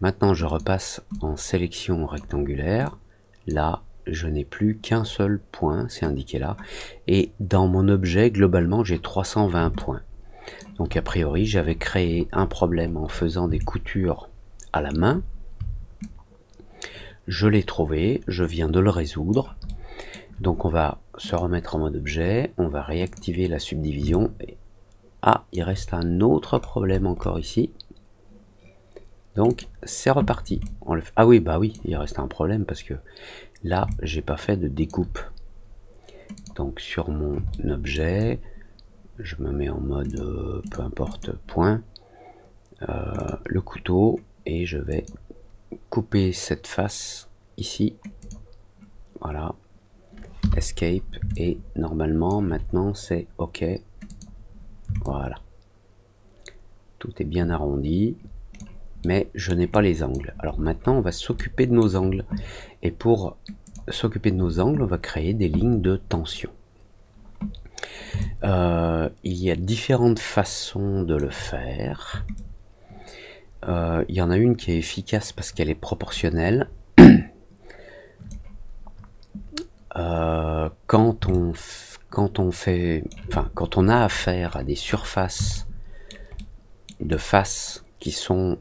Maintenant je repasse en sélection rectangulaire, là je n'ai plus qu'un seul point, c'est indiqué là, et dans mon objet globalement j'ai 320 points. Donc a priori j'avais créé un problème en faisant des coutures à la main. Je l'ai trouvé, je viens de le résoudre. Donc on va se remettre en mode objet, on va réactiver la subdivision. Et... ah, il reste un autre problème encore ici. Donc c'est reparti. Ah oui, bah oui, il reste un problème parce que là j'ai pas fait de découpe. Donc sur mon objet, je me mets en mode peu importe point, le couteau, et je vais couper cette face ici. Voilà, escape, et normalement maintenant c'est ok. Voilà, tout est bien arrondi, mais je n'ai pas les angles. Alors maintenant on va s'occuper de nos angles, et pour s'occuper de nos angles on va créer des lignes de tension. Il y a différentes façons de le faire. Il y en a une qui est efficace parce qu'elle est proportionnelle. Quand on a affaire à des surfaces de face qui sont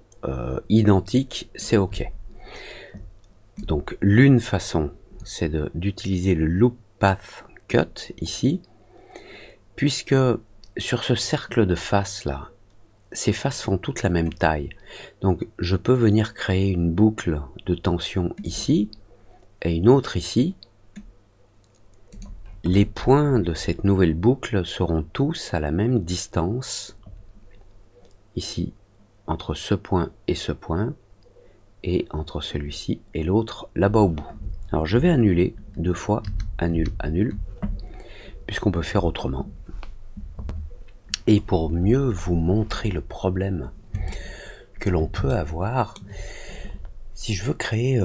identiques, c'est ok. Donc l'une façon, c'est d'utiliser le Loop Path Cut ici, puisque sur ce cercle de face là, ces faces font toutes la même taille. Donc je peux venir créer une boucle de tension ici et une autre ici. Les points de cette nouvelle boucle seront tous à la même distance ici, entre ce point et ce point, et entre celui-ci et l'autre là-bas au bout. Alors je vais annuler deux fois, annule, annule, puisqu'on peut faire autrement. Et pour mieux vous montrer le problème que l'on peut avoir, Si je veux créer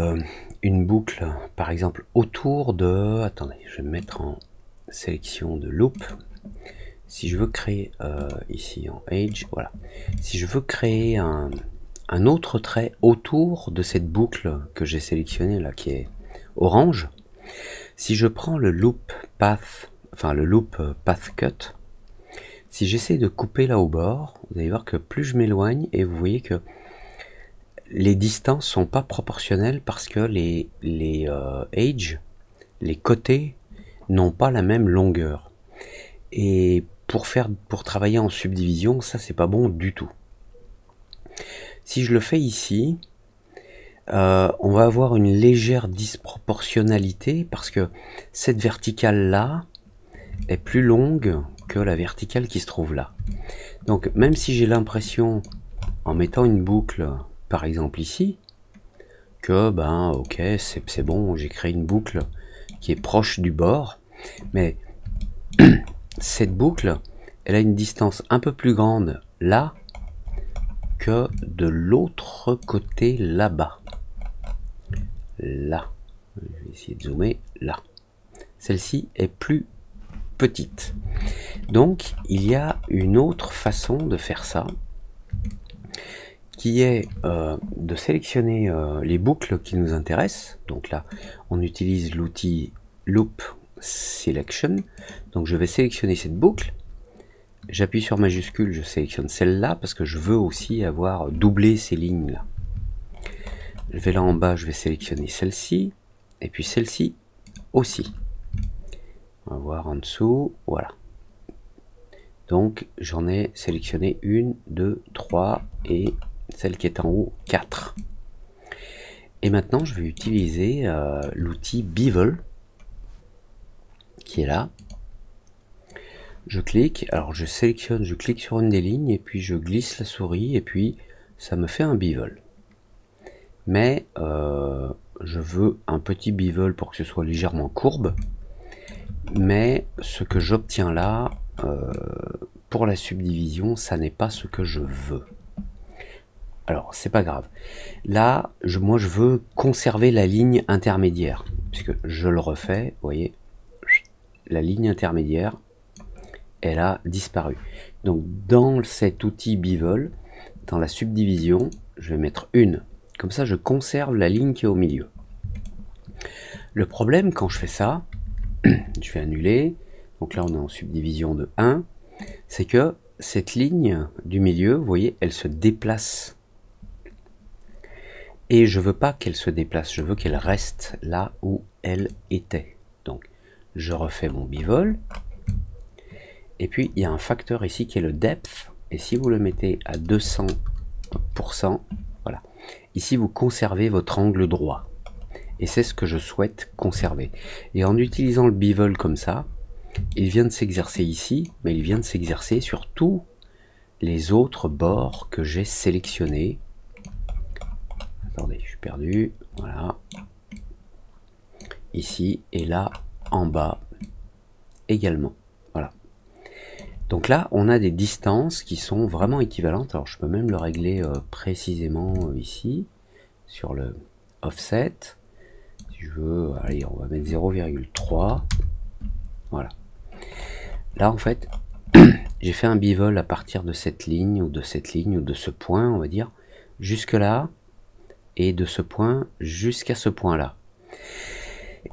une boucle, par exemple, autour de... Attendez, je vais me mettre en sélection de loop. Si je veux créer, ici en Edge, voilà. Si je veux créer un autre trait autour de cette boucle que j'ai sélectionnée là, qui est orange, si je prends le loop path, enfin le loop path cut, si j'essaie de couper là au bord, vous allez voir que plus je m'éloigne, et vous voyez que les distances sont pas proportionnelles parce que les edges, les côtés, n'ont pas la même longueur. Et pour travailler en subdivision, ça c'est pas bon du tout. Si je le fais ici, on va avoir une légère disproportionnalité parce que cette verticale là est plus longue que la verticale qui se trouve là. Donc même si j'ai l'impression, en mettant une boucle par exemple ici, que ben ok c'est bon, j'ai créé une boucle qui est proche du bord, mais cette boucle elle a une distance un peu plus grande là que de l'autre côté là-bas. Là, je vais essayer de zoomer, là. Celle-ci est plus petite. Donc il y a une autre façon de faire ça, qui est de sélectionner les boucles qui nous intéressent. Donc là, on utilise l'outil Loop Selection. Donc je vais sélectionner cette boucle. J'appuie sur majuscule, je sélectionne celle-là parce que je veux aussi avoir doublé ces lignes-là. Je vais là en bas, je vais sélectionner celle-ci, et puis celle-ci aussi. On va voir en dessous, voilà. Donc j'en ai sélectionné 1, 2, 3 et celle qui est en haut 4. Et maintenant je vais utiliser l'outil Bevel qui est là. Je clique, alors je sélectionne, je clique sur une des lignes et puis je glisse la souris et puis ça me fait un bevel. Mais je veux un petit bevel pour que ce soit légèrement courbe. Mais ce que j'obtiens là, pour la subdivision, ça n'est pas ce que je veux. Alors, c'est pas grave. Là, moi, je veux conserver la ligne intermédiaire. Puisque je le refais, vous voyez, la ligne intermédiaire, elle a disparu. Donc, dans cet outil Bevel, dans la subdivision, je vais mettre une. Comme ça, je conserve la ligne qui est au milieu. Le problème, quand je fais ça, je vais annuler. Donc là, on est en subdivision de 1. C'est que cette ligne du milieu, vous voyez, elle se déplace. Et je veux pas qu'elle se déplace, je veux qu'elle reste là où elle était. Donc, je refais mon bevel. Et puis, il y a un facteur ici qui est le depth. Et si vous le mettez à 200%, voilà. Ici, vous conservez votre angle droit. Et c'est ce que je souhaite conserver. Et en utilisant le bevel comme ça, il vient de s'exercer ici, mais il vient de s'exercer sur tous les autres bords que j'ai sélectionnés. Attendez, je suis perdu. Voilà. Ici et là en bas également. Voilà. Donc là, on a des distances qui sont vraiment équivalentes. Alors, je peux même le régler précisément ici sur le offset. Si je veux, allez, on va mettre 0,3. Voilà. Là, en fait, j'ai fait un bevel à partir de cette ligne ou de cette ligne ou de ce point, on va dire, jusque là. Et de ce point jusqu'à ce point là,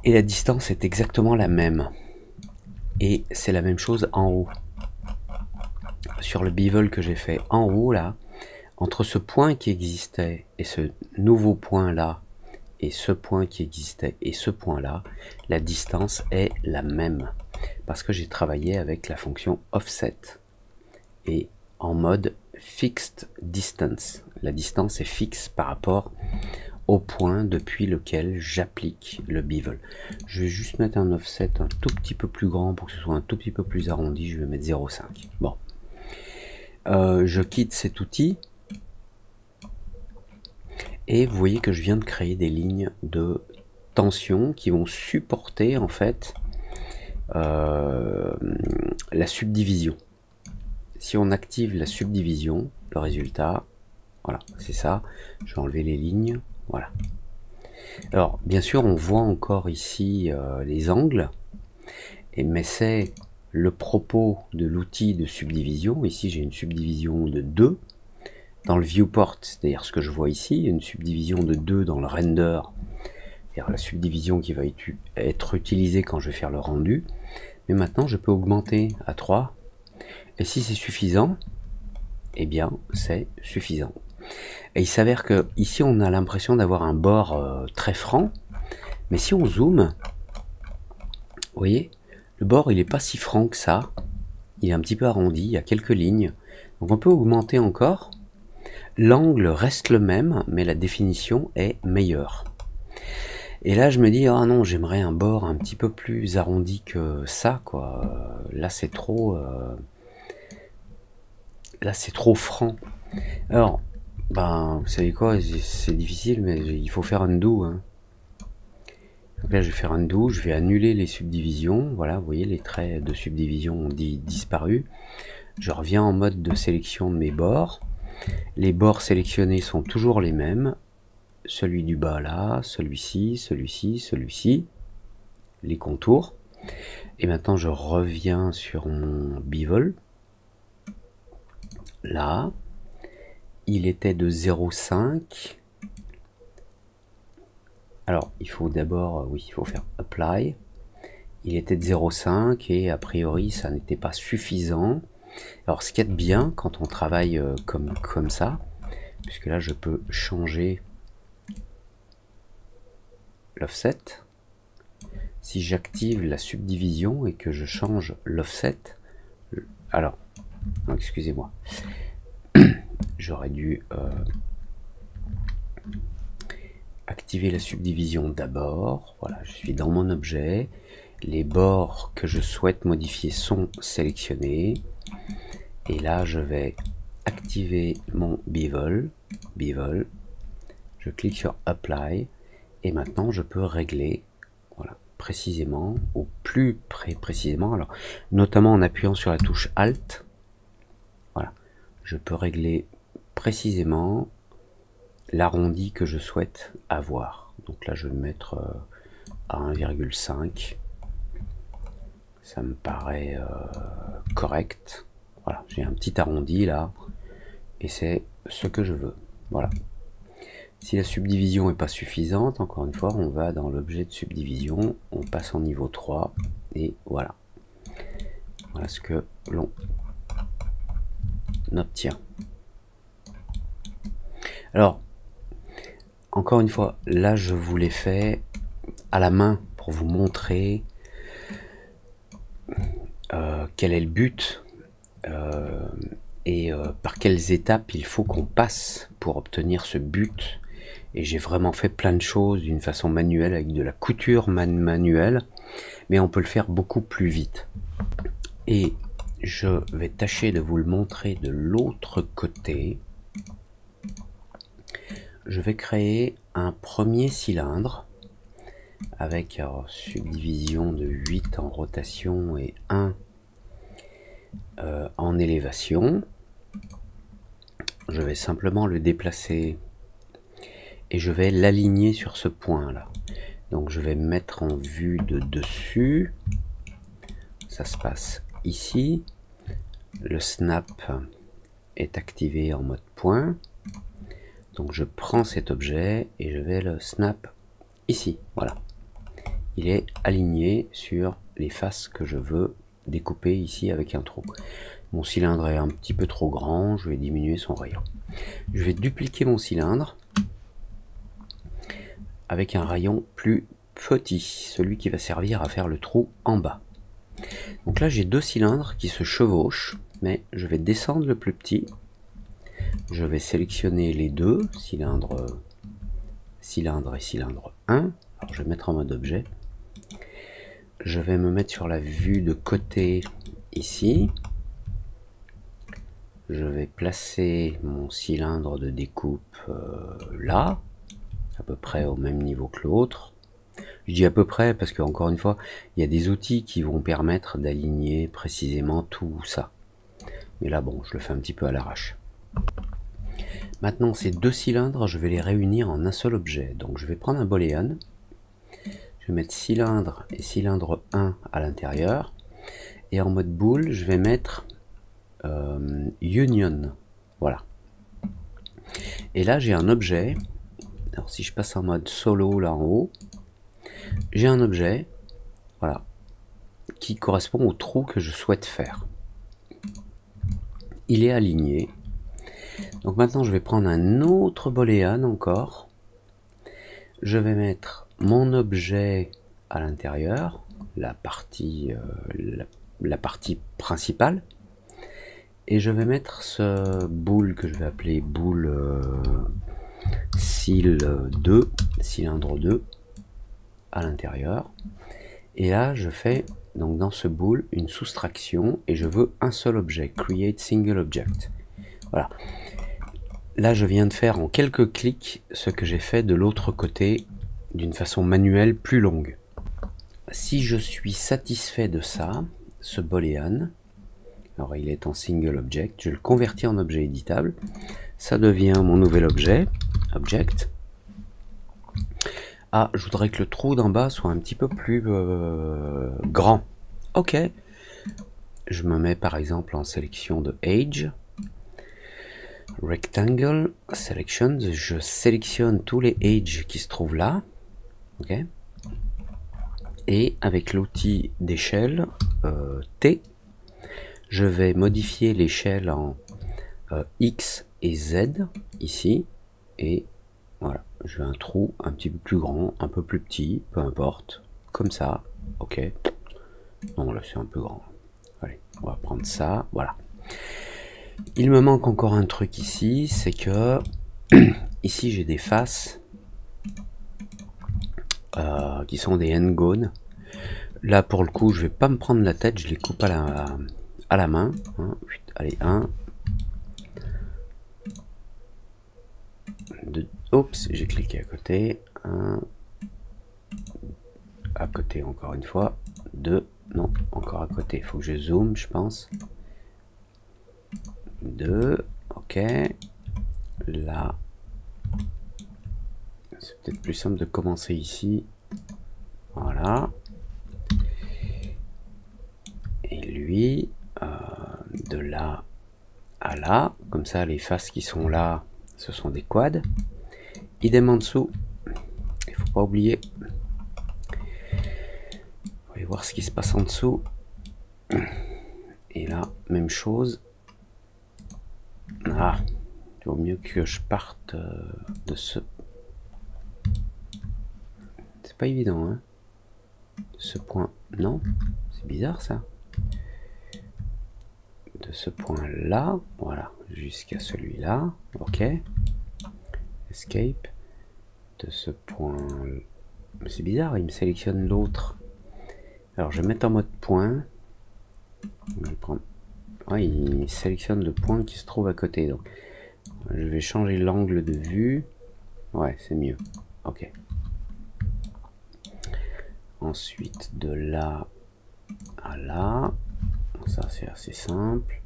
et la distance est exactement la même, et c'est la même chose en haut. Sur le bevel que j'ai fait en haut là, entre ce point qui existait et ce nouveau point là, et ce point qui existait et ce point là, la distance est la même parce que j'ai travaillé avec la fonction offset et en mode fixed distance. La distance est fixe par rapport au point depuis lequel j'applique le bevel. Je vais juste mettre un offset un tout petit peu plus grand pour que ce soit un tout petit peu plus arrondi. Je vais mettre 0,5. Bon. Je quitte cet outil. Et vous voyez que je viens de créer des lignes de tension qui vont supporter en fait la subdivision. Si on active la subdivision, le résultat, voilà, c'est ça. Je vais enlever les lignes. Voilà. Alors, bien sûr, on voit encore ici les angles, mais c'est le propos de l'outil de subdivision. Ici, j'ai une subdivision de 2. Dans le viewport, c'est-à-dire ce que je vois ici, une subdivision de 2 dans le render, c'est-à-dire la subdivision qui va être utilisée quand je vais faire le rendu. Mais maintenant, je peux augmenter à 3. Et si c'est suffisant, eh bien, c'est suffisant. Et il s'avère que ici, on a l'impression d'avoir un bord très franc. Mais si on zoome, vous voyez, le bord, il n'est pas si franc que ça. Il est un petit peu arrondi, il y a quelques lignes. Donc on peut augmenter encore. L'angle reste le même, mais la définition est meilleure. Et là, je me dis, ah non, j'aimerais un bord un petit peu plus arrondi que ça, quoi. Là, c'est trop franc. Alors, ben, vous savez quoi, c'est difficile, mais il faut faire undo, hein. Donc là, je vais faire undo, je vais annuler les subdivisions. Voilà, vous voyez, les traits de subdivision ont disparu. Je reviens en mode de sélection de mes bords. Les bords sélectionnés sont toujours les mêmes. Celui du bas là, celui-ci, celui-ci, celui-ci. Les contours. Et maintenant, je reviens sur mon bevel. Là, il était de 0,5. Alors, il faut d'abord, oui, il faut faire apply. Il était de 0,5 et a priori, ça n'était pas suffisant. Alors, ce qu'il y a de bien quand on travaille comme ça, puisque là, je peux changer l'offset. Si j'active la subdivision et que je change l'offset, alors, excusez-moi, j'aurais dû activer la subdivision d'abord. Voilà, je suis dans mon objet. Les bords que je souhaite modifier sont sélectionnés. Et là, je vais activer mon bevel. Je clique sur Apply. Et maintenant, je peux régler, voilà, précisément, ou plus précisément, alors, notamment en appuyant sur la touche Alt. Voilà, je peux régler précisément l'arrondi que je souhaite avoir. Donc là, je vais me mettre à 1,5. Ça me paraît correct. Voilà, j'ai un petit arrondi là, et c'est ce que je veux. Voilà. Si la subdivision n'est pas suffisante, encore une fois, on va dans l'objet de subdivision, on passe en niveau 3, et voilà. Voilà ce que l'on obtient. Alors, encore une fois, là je vous l'ai fait à la main pour vous montrer quel est le but et par quelles étapes il faut qu'on passe pour obtenir ce but. Et j'ai vraiment fait plein de choses d'une façon manuelle, avec de la couture manuelle, mais on peut le faire beaucoup plus vite. Et je vais tâcher de vous le montrer de l'autre côté. Je vais créer un premier cylindre avec subdivision de 8 en rotation et 1 en élévation. Je vais simplement le déplacer et je vais l'aligner sur ce point là. Donc je vais me mettre en vue de dessus. Ça se passe ici. Le snap est activé en mode point. Donc je prends cet objet et je vais le snap ici. Voilà. Il est aligné sur les faces que je veux découper ici avec un trou. Mon cylindre est un petit peu trop grand, je vais diminuer son rayon. Je vais dupliquer mon cylindre avec un rayon plus petit, celui qui va servir à faire le trou en bas. Donc là j'ai deux cylindres qui se chevauchent, mais je vais descendre le plus petit. Je vais sélectionner les deux, cylindre et cylindre 1. Alors je vais mettre en mode objet. Je vais me mettre sur la vue de côté ici. Je vais placer mon cylindre de découpe là, à peu près au même niveau que l'autre. Je dis à peu près parce que, encore une fois, il y a des outils qui vont permettre d'aligner précisément tout ça. Mais là, bon, je le fais un petit peu à l'arrache. Maintenant, ces deux cylindres, je vais les réunir en un seul objet. Donc je vais prendre un booléen, je vais mettre cylindre et cylindre 1 à l'intérieur, et en mode bool, je vais mettre union. Voilà. Et là, j'ai un objet. Alors si je passe en mode solo là en haut, j'ai un objet, voilà, qui correspond au trou que je souhaite faire. Il est aligné. Donc maintenant, je vais prendre un autre booléen encore. Je vais mettre mon objet à l'intérieur, la partie principale, et je vais mettre ce bool que je vais appeler bool cylindre 2 à l'intérieur. Et là, je fais donc dans ce bool une soustraction et je veux un seul objet, create single object. Voilà. Là, je viens de faire en quelques clics ce que j'ai fait de l'autre côté d'une façon manuelle plus longue. Si je suis satisfait de ça, ce booléen, alors il est en single object, je le convertis en objet éditable, ça devient mon nouvel objet, object. Ah, je voudrais que le trou d'en bas soit un petit peu plus grand. Ok, je me mets par exemple en sélection de Age, Rectangle, Selections, je sélectionne tous les Age qui se trouvent là, ok. Et avec l'outil d'échelle T, je vais modifier l'échelle en X et Z ici, et voilà, je veux un trou un petit peu plus grand, un peu plus petit, peu importe, comme ça, ok. Non, là c'est un peu grand. Allez, on va prendre ça, voilà. Il me manque encore un truc ici, c'est que ici j'ai des faces qui sont des n-gones. Là pour le coup, je vais pas me prendre la tête, je les coupe à la main. Allez, 1, 2, oups, j'ai cliqué à côté. 1, à côté encore une fois. 2, non, encore à côté. Il faut que je zoome, je pense. 2, ok. Là, c'est peut-être plus simple de commencer ici. Voilà. Et lui, de là à là, comme ça les faces qui sont là, ce sont des quads. Idem en dessous, il faut pas oublier. On va voir ce qui se passe en dessous. Et là, même chose. Ah, il vaut mieux que je parte de ce... C'est pas évident, hein. De ce point, non, c'est bizarre ça. De ce point là, voilà, jusqu'à celui-là, ok. Escape. De ce point, c'est bizarre, il me sélectionne l'autre. Alors je vais mettre en mode point. Je vais prendre... Ouais, il sélectionne le point qui se trouve à côté. Donc je vais changer l'angle de vue. Ouais, c'est mieux. Ok. Ensuite de là à là. Ça c'est assez simple.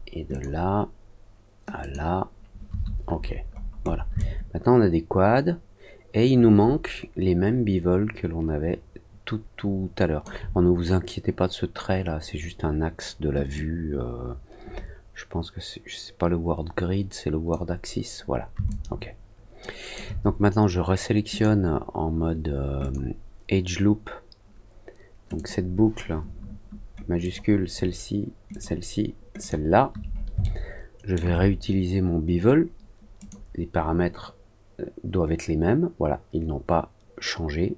Et de là à là. Ok. Voilà. Maintenant on a des quads. Et il nous manque les mêmes bivoles que l'on avait tout à l'heure. Ne vous inquiétez pas de ce trait là, c'est juste un axe de la vue. Je pense que c'est pas le word grid, c'est le word axis. Voilà. Ok. Donc maintenant je resélectionne en mode edge loop. Donc cette boucle majuscule, celle-ci, celle-ci, celle-là. Je vais réutiliser mon bevel. Les paramètres doivent être les mêmes. Voilà, ils n'ont pas changé.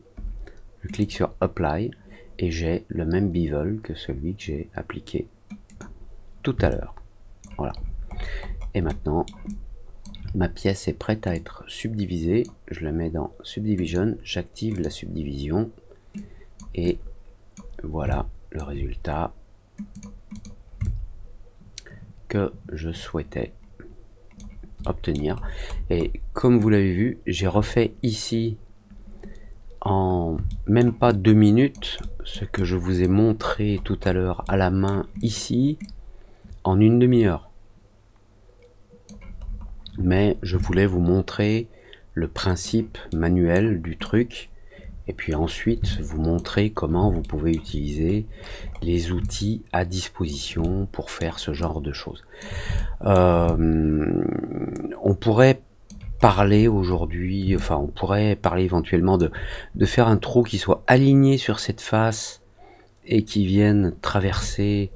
Je clique sur Apply et j'ai le même bevel que celui que j'ai appliqué tout à l'heure. Voilà. Et maintenant, ma pièce est prête à être subdivisée. Je la mets dans Subdivision, j'active la subdivision et voilà le résultat que je souhaitais obtenir. Et comme vous l'avez vu, j'ai refait ici en même pas 2 minutes ce que je vous ai montré tout à l'heure à la main ici en une demi-heure. mais je voulais vous montrer le principe manuel du truc, et puis ensuite vous montrer comment vous pouvez utiliser les outils à disposition pour faire ce genre de choses. On pourrait parler aujourd'hui, enfin on pourrait parler éventuellement de faire un trou qui soit aligné sur cette face et qui vienne traverser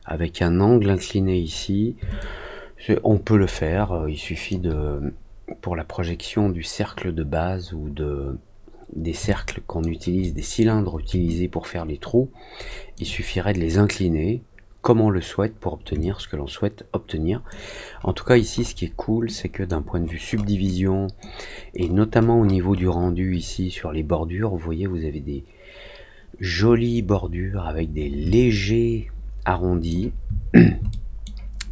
avec un angle incliné ici. On peut le faire, il suffit de, pour la projection du cercle de base ou des cercles qu'on utilise, des cylindres utilisés pour faire les trous, il suffirait de les incliner comme on le souhaite pour obtenir ce que l'on souhaite obtenir. En tout cas ici, ce qui est cool, c'est que d'un point de vue subdivision, et notamment au niveau du rendu ici sur les bordures, vous voyez, vous avez des jolies bordures avec des légers arrondis,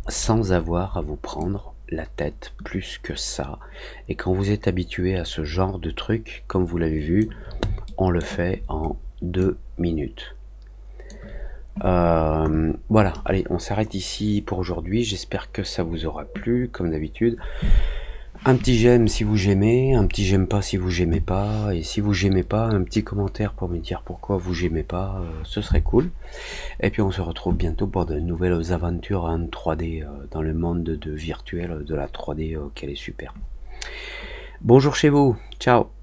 sans avoir à vous prendre la tête plus que ça. Et quand vous êtes habitué à ce genre de truc, comme vous l'avez vu, on le fait en 2 minutes. Voilà, allez, on s'arrête ici pour aujourd'hui. J'espère que ça vous aura plu, comme d'habitude. Un petit j'aime si vous j'aimez, un petit j'aime pas si vous j'aimez pas, et si vous j'aimez pas, un petit commentaire pour me dire pourquoi vous j'aimez pas, ce serait cool. Et puis on se retrouve bientôt pour de nouvelles aventures en 3D dans le monde virtuel de la 3D, qu'elle est super. Bonjour chez vous, ciao.